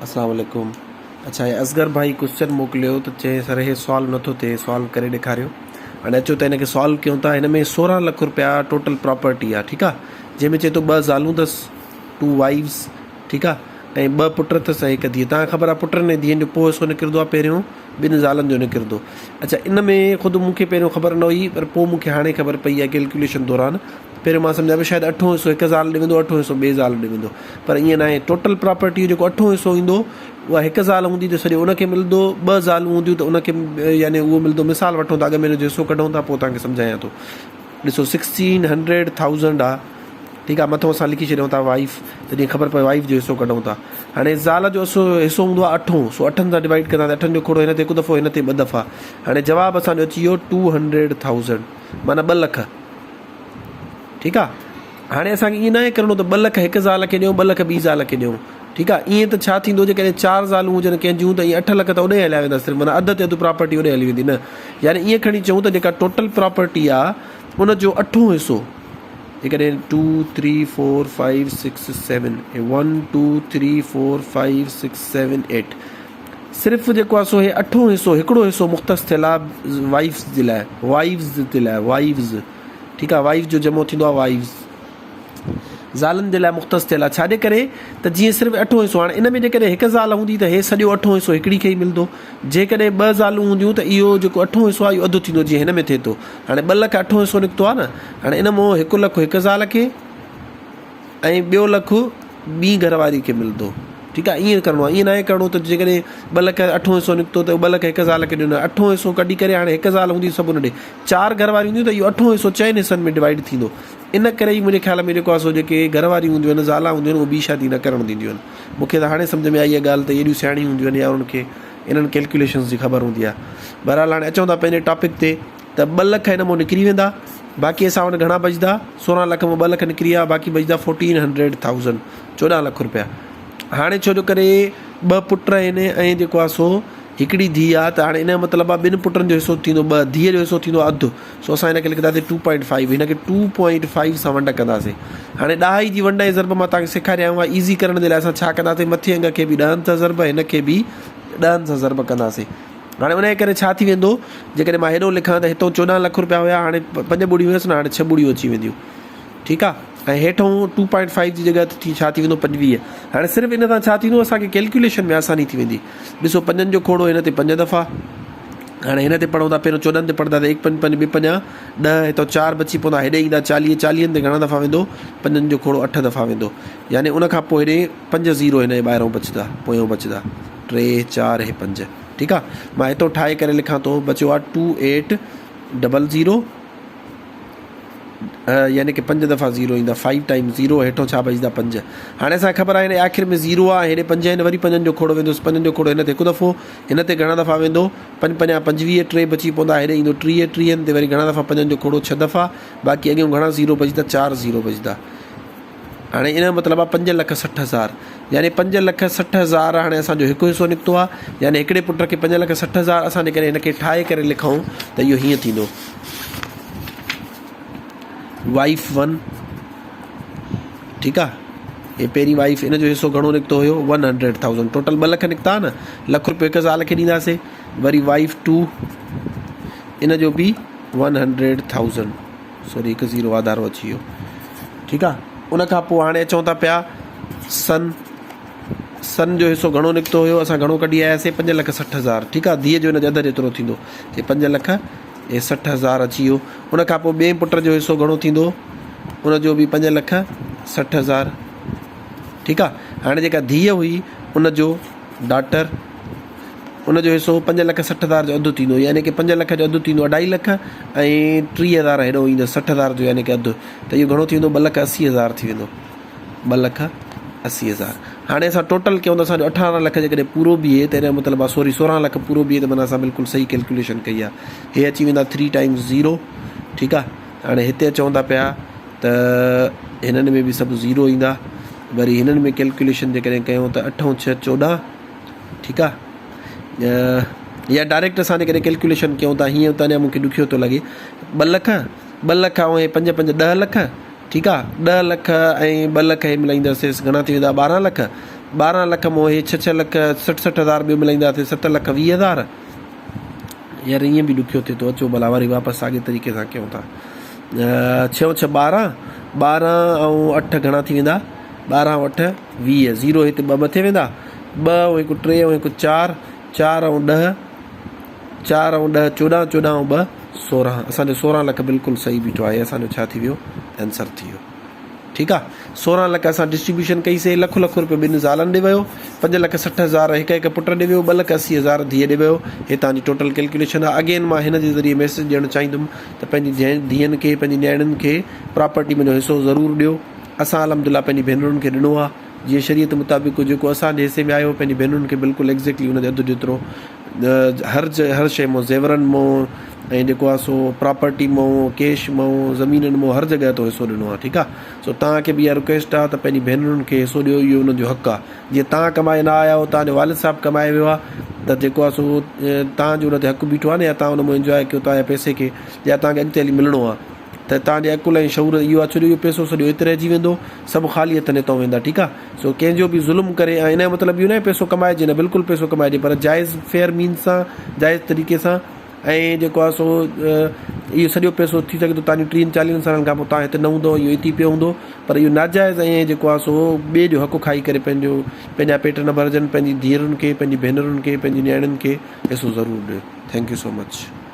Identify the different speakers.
Speaker 1: अस्सलाम वालेकुम। अच्छा, हे असगर भाई क्वेश्चन मोकिलियो त चए सर हे सॉल्व नथो थिए, सॉल्व करे ॾेखारियो। हाणे अचो त हिनखे सॉल्व कयूं था। हिन में 16 लख रुपया टोटल प्रॉपर्टी आहे, ठीकु आहे, जंहिंमें चए थो 2 ज़ालूं अथसि, 2 वाइफ्स, ठीकु आहे, ऐं 2 पुट अथसि ऐं 1 धीअ। तव्हांखे ख़बर आहे पुटनि ऐं धीअनि जो पोइ हिसो निकिरंदो आहे, पहिरियों 2 ज़ालनि जो निकिरंदो। अच्छा, इन में ख़ुदि मूंखे पहिरियों ख़बर न हुई, पर पोइ मूंखे हाणे ख़बर पई आहे कैलकुलेशन दौरान। पहिरियों मां सम्झा पियो शायदि 8 हिसो 1 ज़ाल ॾे वेंदो, 8 हिसो 2 ज़ाल ॾे वेंदो, पर ईअं न आहे। टोटल प्रॉपर्टी जो जेको 8 हिसो ईंदो उहा 1 ज़ाल हूंदी त सॼो उनखे मिलंदो, 2 ज़ालूं हूंदियूं त उनखे यानी उहो मिलंदो। मिसाल वठूं था, अॻु में हिनजो हिसो कढूं था, पोइ तव्हांखे सम्झायां थो। ॾिसो 1600,000 आहे, ठीकु आहे, मथां असां लिखी छॾियूं था वाइफ, त जीअं ख़बर पए वाइफ जो हिसो कढूं था। हाणे ज़ाल जो हिसो हूंदो आहे 8, सो 8 सां डिवाइड कंदा, 8 जो खोड़ो हिन ते 1 दफ़ो, हिन ते 2 दफ़ा। हाणे जवाबु असांजो अची वियो 200,000, माना 2 लख, ठीकु आहे। हाणे असांखे ईअं न आहे करिणो त 2 लख 1 ज़ाल खे ॾियूं, 2 लख 2 ज़ाल खे ॾियूं, ठीकु आहे। ईअं त छा थींदो, जेकॾहिं 4 ज़ालूं हुजनि कंहिंजूं त ईअं 8 लख त ओॾे हलिया वेंदा, सिर्फ़ु माना अधु ते अधु प्रॉपर्टी ओॾे हली वेंदी न। यानी ईअं खणी चऊं त जेका टोटल प्रॉपर्टी आहे उनजो 8 हिसो, जेकॾहिं 2 3 4 5 6 7 1 2 3 4 5 6 7 8, सिर्फ़ु जेको आहे सो हे 8 हिसो, हिकिड़ो हिसो मुख़्तस थियल आहे वाइफ्स जे लाइ, वाइव्स, ठीकु आहे। वाइफ जो जमो थींदो आहे वाइव्स, ज़ालनि जे लाइ मुख़्तस थियल आहे। छाजे करे त जीअं सिर्फ़ु 8 हिसो, हाणे इन में जेकॾहिं 1 ज़ाल हूंदी त हे सॼो 8 हिसो हिकिड़ी खे ई मिलंदो। जेकॾहिं 2 ज़ालूं हूंदियूं त इहो जेको 8 हिसो आहे इहो अधु थींदो, जीअं हिन में थिए थो। हाणे 2 लख 8 हिसो निकितो आहे न। हाणे इन मां 1 लख 1 ज़ाल खे ऐं 2 लख ॿी घरवारी खे मिलंदो, ठीकु आहे। ईअं करिणो आहे, ईअं न आहे करिणो त जेकॾहिं 2 लख 8 हिसो निकितो त 2 लख 1 ज़ाल खे ॾिनो, 8 हिसो कढी करे हाणे 1 ज़ाल हूंदी सभु हुन ॾे, 4 घरवारी हूंदियूं त इहो 8 हिसो 4 हिसनि में डिवाइड थींदो। इन करे ई मुंहिंजे ख़्याल में जेको आहे सो जेके घरवारी हूंदियूं आहिनि, ज़ाला हूंदियूं आहिनि, उहे ॿी शादी न करणु ॾींदियूं आहिनि। मूंखे त हाणे सम्झ में आई आहे ॻाल्हि, त एॾियूं सियाणियूं हूंदियूं आहिनि या उन्हनि खे इन्हनि कैलकुलेशन्स जी ख़बर हूंदी आहे। बहरहाल हाणे अचूं था पंहिंजे टॉपिक ते, त 2 लख हिन मां निकिरी वेंदा, बाक़ी असां वटि घणा बचंदा, 16 लख में 2 लख निकिरी विया, बाक़ी बचंदा 1400,000, 14 लख रुपया। हाणे छो जो करे 2 पुट आहिनि ऐं जेको आहे सो हिकिड़ी धीउ आहे, त हाणे इन जो मतिलबु आहे 2 पुटनि जो हिसो थींदो 2, धीअ जो हिसो थींदो अधु, सो असां हिनखे लिखंदासीं 2.5, हिनखे 2.5 सां वंड कंदासीं। हाणे 10 जी वंड जे ज़रब मां तव्हांखे सेखारिया आहे, ईज़ी करण जे लाइ असां छा कंदासीं, मथे अंग खे बि 10 सां ज़रब, हिनखे बि 10 सां ज़रब कंदासीं। हाणे उनजे करे छा थी वेंदो, जेकॾहिं मां हेॾो लिखां त हितां 14 लख रुपया हुया, हाणे 5 ॿुड़ियूं हुयसि न, हाणे 6 ॿुड़ियूं अची वेंदियूं, ठीकु आहे। ऐं हेठां 2.5 जी जॻह ते छा थी वेंदो 25। हाणे सिर्फ़ु इन सां छा थींदो, असांखे कैलकुलेशन में आसानी थी वेंदी। ॾिसो 5 जो खोड़ो हिन ते 5 दफ़ा, हाणे हिन ते पढ़ूं था, पहिरियों 14 ते पढ़ंदा त 1 5 5 2 5 10, हितां 4 बची पवंदा, हेॾे ईंदा 40, 40 ते घणा दफ़ा वेंदो, 5 जो खोड़ो 8 दफ़ा वेंदो। यानी उनखां पोइ हेॾे 5 ज़ीरो हिन जे ॿाहिरों बचंदा, पोयों बचंदा 3 4 ऐं 5, ठीकु आहे। मां हितां ठाहे करे लिखां थो, बचियो आहे 2800, यानी कि 5 दफ़ा ज़ीरो ईंदा, 5 टाइम्स ज़ीरो, हेठों छा बचंदा 5। हाणे असांखे ख़बर आहे हिन आख़िर में ज़ीरो आहे, हेॾे 5 आहिनि, वरी 5 जो खोड़ो वेंदो, 5 जो खोड़ो हिन ते 1 दफ़ो, हिन ते घणा दफ़ा वेंदो 5 5 25, 3 बची पवंदा, हेॾे ईंदो 30 ते वरी घणा दफ़ा 5 जो खोड़ो 6 दफ़ा, बाक़ी अॻियां घणा ज़ीरो बचंदा, 4 ज़ीरो बचंदा। हाणे इन जो मतिलबु आहे 5,60,000, यानी 5,60,000 हाणे असांजो हिकु हिसो निकितो आहे, यानी हिकिड़े पुट खे 5,60,000। असां जेकॾहिं हिनखे ठाहे करे लिखूं त इहो हीअं थींदो, वाइफ 1, ठीकु आहे। हे पहिरीं वाइफ, इन जो हिसो घणो निकितो हुयो 100,000, टोटल 2 लख निकिता न, लख रुपयो 1 ज़ाल खे ॾींदासीं। वरी वाइफ 2, इन जो बि 100,000, सॉरी 1 ज़ीरो वाधारो अची वियो, ठीकु आहे। उनखां पोइ हाणे अचूं था पिया सन जो हिसो घणो निकितो हुयो, असां घणो कढी आयासीं 5,60,000, ठीकु आहे। धीअ जो हिन जो अधु जेतिरो थींदो, हे 5,60,000 अची वियो। उनखां पोइ ॿिए पुट जो हिसो घणो थींदो, उनजो बि 5,60,000, ठीकु आहे। हाणे जेका धीअ हुई उनजो डॉटर, उनजो हिसो 5,60,000 जो अधु थींदो, यानी कि 5 लख जो अधु थींदो 2.5 लख ऐं 30,000 हेॾो ईंदो 60,000 जो, यानी कि अधु, त इहो घणो थी वेंदो 2,80,000 थी वेंदो, 2,80,000। हाणे असां टोटल कयूं त असांजो 18 लख जेकॾहिं पूरो बीहे त हिन जो मतिलबु आहे, सॉरी 16 लख पूरो बीहे, त माना असां बिल्कुलु सही कैलकुलेशन कई आहे। हे अची वेंदा 3 टाइम्स ज़ीरो, ठीकु आहे। हाणे हिते चवंदा पिया त हिननि में बि सभु ज़ीरो ईंदा, वरी हिननि में कैलकुलेशन जेकॾहिं कयूं त 8 6 14, ठीकु आहे। या डायरेक्ट असां जेकॾहिं कैलकुलेशन कयूं था हीअं त अञा मूंखे ॾुखियो थो लॻे, 2 लख ऐं 5 5 10 लख, ठीकु आहे। 10 लख ऐं 2 लख मिलाईंदासीं घणा थी वेंदा 12 लख, 12 लख मों हे 6 लख 60,000 ॿियो मिलाईंदासीं 7 लख 20,000। यार ईअं बि ॾुखियो थिए थो, अचो भला वरी वापसि साॻे तरीक़े सां कयूं था। 6 6 12, 12 ऐं 8 घणा थी वेंदा, 12 ऐं 8 20, 0 हिते 2 मथे वेंदा, 2 ऐं 1 3 ऐं 1 4, 4 ऐं 10, 4 ऐं 10 14, 14 ऐं 2 16, असांजो 16 लख बिल्कुलु सही बीठो आहे। असांजो छा थी वियो, आंसर थी वियो। ठीकु आहे, 16 लख असां डिस्ट्रीब्यूशन कईसीं, लखु लखु रुपयो ॿिनि ज़ालनि ॾे वियो, 5,60,000 हिकु पुट ॾे वियो, 2,80,000 धीअ ॾे वियो। हे तव्हांजी टोटल कैलकुलेशन आहे। अगेन मां हिन जे ज़रिए मैसेज ॾियणु चाहींदुमि त पंहिंजी धीअनि खे, पंहिंजी न्याणियुनि खे प्रॉपर्टी में जो हिसो ज़रूरु ॾियो। असां अलहमदिल्ला पंहिंजी भेनरुनि खे ॾिनो आहे, जीअं शरीयत मुताबिक़ जेको असांजे हिसे में आयो, पंहिंजी भेनरुनि खे बिल्कुलु एग्ज़ैक्टली हुनजे अधु जेतिरो हर शइ मां, ज़ेवरनि मां ऐं जेको आहे सो प्रॉपर्टी मां, कैश मां, ज़मीननि मां, हर जॻह तो हिसो ॾिनो आहे। ठीकु आहे, सो तव्हांखे बि इहा रिक्वेस्ट आहे त पंहिंजी भेनरुनि खे हिसो ॾियो, इहो हुननि जो हक़ु आहे। जीअं तव्हां कमाए न आया आहियो, तव्हांजो वालिद साहिबु कमाए वियो आहे, त जेको आहे सो तव्हांजो हुन ते हक़ु बीठो आहे न, या तव्हां हुन मां इंजॉय कयो तव्हांजे पैसे खे, या तव्हांखे अॻिते हली मिलणो आहे, त तव्हांजे अकुल ऐं शऊर इहो आहे, छो इहो पैसो सॼो हिते रहिजी वेंदो, सभु ख़ाली हथ नितो वेंदा। ठीकु आहे, सो कंहिंजो बि ज़ुल्म करे, ऐं हिन जो मतिलबु इहो न पैसो कमाइजे न, बिल्कुलु पैसो कमाइजे, पर जाइज़ फेयर मीन्स सां, जाइज़ तरीक़े सां। ऐं जेको आहे सो इहो सॼो पैसो थी सघे थो तव्हांजो 30-40 सालनि खां पोइ तव्हां हिते न हूंदो, इहो हिते पियो हूंदो, पर इहो नाजाइज़ ऐं जेको आहे सो ॿिए जो हक़ु खाई करे पंहिंजा पेट न भरजनि, पंहिंजी धीअरुनि खे, पंहिंजी भेनरुनि खे, पंहिंजी न्याणियुनि खे हिसो ज़रूरु ॾियो। Thank you so much.